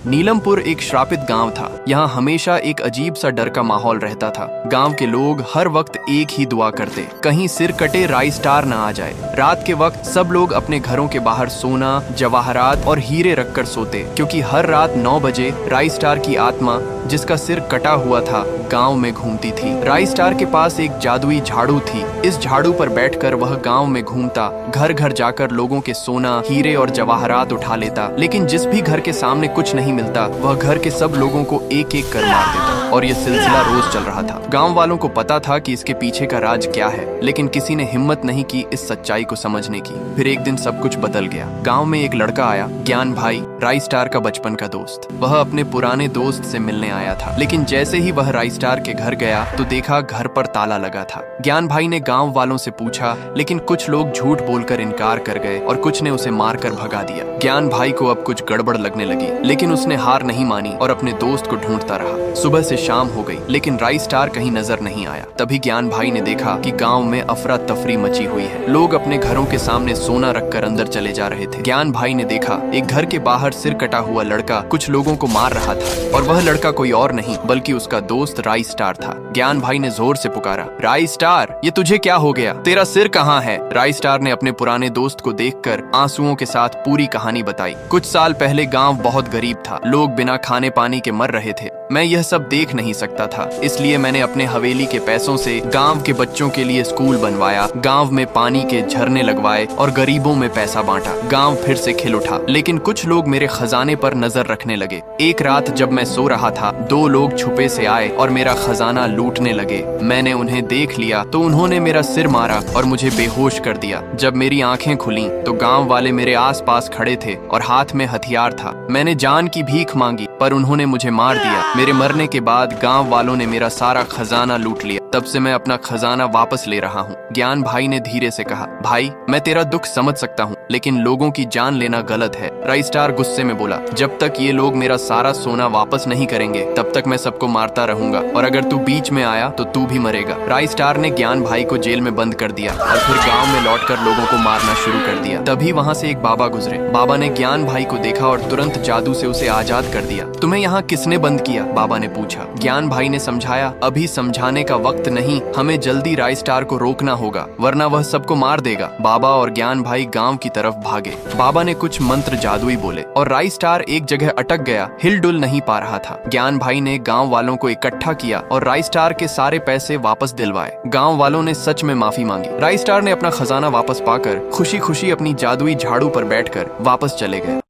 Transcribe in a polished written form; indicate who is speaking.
Speaker 1: नीलमपुर एक श्रापित गांव था। यहाँ हमेशा एक अजीब सा डर का माहौल रहता था। गांव के लोग हर वक्त एक ही दुआ करते, कहीं सिर कटे राई स्टार न आ जाए। रात के वक्त सब लोग अपने घरों के बाहर सोना, जवाहरात और हीरे रखकर सोते, क्योंकि हर रात 9 बजे राई स्टार की आत्मा, जिसका सिर कटा हुआ था, गांव में घूमती थी। राई स्टार के पास एक जादुई झाड़ू थी। इस झाड़ू पर बैठकर वह गांव में घूमता, घर घर जाकर लोगों के सोना, हीरे और जवाहरात उठा लेता। लेकिन जिस भी घर के सामने कुछ नहीं मिलता, वह घर के सब लोगों को एक एक कर मार देता। और यह सिलसिला रोज चल रहा था। गांव वालों को पता था कि इसके पीछे का राज क्या है, लेकिन किसी ने हिम्मत नहीं की इस सच्चाई को समझने की। फिर एक दिन सब कुछ बदल गया। गांव में एक लड़का आया, ज्ञान भाई, राई स्टार का बचपन का दोस्त। वह अपने पुराने दोस्त से मिलने आया था, लेकिन जैसे ही वह राई स्टार के घर गया तो देखा घर पर ताला लगा था। ज्ञान भाई ने गांव वालों से पूछा, लेकिन कुछ लोग झूठ बोलकर इनकार कर गए और कुछ ने उसे मारकर भगा दिया। ज्ञान भाई को अब कुछ गड़बड़ लगने लगी, लेकिन उसने हार नहीं मानी और अपने दोस्त को ढूंढता रहा। सुबह से शाम हो गई, लेकिन राई स्टार कहीं नजर नहीं आया। तभी ज्ञान भाई ने देखा कि गांव में अफरा तफरी मची हुई है। लोग अपने घरों के सामने सोना रखकर अंदर चले जा रहे थे। ज्ञान भाई ने देखा एक घर के बाहर सिर कटा हुआ लड़का कुछ लोगों को मार रहा था, और वह लड़का कोई और नहीं बल्कि उसका दोस्त राई स्टार था। ज्ञान भाई ने जोर से पुकारा, राई स्टार, ये तुझे क्या हो गया? तेरा सिर कहाँ है? राई स्टार ने अपने पुराने दोस्त को देखकर आंसुओं के साथ पूरी कहानी बताई। कुछ साल पहले गांव बहुत गरीब था। लोग बिना खाने पानी के मर रहे थे। मैं यह सब देख नहीं सकता था, इसलिए मैंने अपने हवेली के पैसों से गांव के बच्चों के लिए स्कूल बनवाया, गांव में पानी के झरने लगवाए और गरीबों में पैसा बांटा। गांव फिर से खिल उठा। लेकिन कुछ लोग मेरे खजाने पर नजर रखने लगे। एक रात जब मैं सो रहा था, 2 लोग छुपे से आए और मेरा खजाना लूटने लगे। मैंने उन्हें देख लिया तो उन्होंने मेरा सिर मारा और मुझे बेहोश कर दिया। जब मेरी आंखें खुली तो गांव वाले मेरे आसपास खड़े थे और हाथ में हथियार था। मैंने जान की भीख मांगी, पर उन्होंने मुझे मार दिया। मेरे मरने के बाद गांव वालों ने मेरा सारा खजाना लूट लिया। तब से मैं अपना खजाना वापस ले रहा हूँ। ज्ञान भाई ने धीरे से कहा, भाई, मैं तेरा दुख समझ सकता हूँ, लेकिन लोगों की जान लेना गलत है। राई स्टार गुस्से में बोला, जब तक ये लोग मेरा सारा सोना वापस नहीं करेंगे, तब तक मैं सबको मारता रहूंगा, और अगर तू बीच में आया तो तू भी मरेगा। राई स्टार ने ज्ञान भाई को जेल में बंद कर दिया और फिर गाँव में लौटकर लोगों को मारना शुरू कर दिया। तभी वहाँ से एक बाबा गुजरे। बाबा ने ज्ञान भाई को देखा और तुरंत जादू से उसे आजाद कर दिया। तुम्हें यहाँ किसने बंद किया? बाबा ने पूछा। ज्ञान भाई ने समझाया, अभी समझाने का वक्त नहीं, हमें जल्दी राई स्टार को रोकना होगा, वरना वह सबको मार देगा। बाबा और ज्ञान भाई गांव की तरफ भागे। बाबा ने कुछ मंत्र जादुई बोले और राई स्टार एक जगह अटक गया, हिलडुल नहीं पा रहा था। ज्ञान भाई ने गांव वालों को इकट्ठा किया और राई स्टार के सारे पैसे वापस दिलवाए। गांव वालों ने सच में माफी मांगी। राई स्टार ने अपना खजाना वापस पाकर खुशी खुशी अपनी जादुई झाड़ू पर बैठकर वापस चले गए।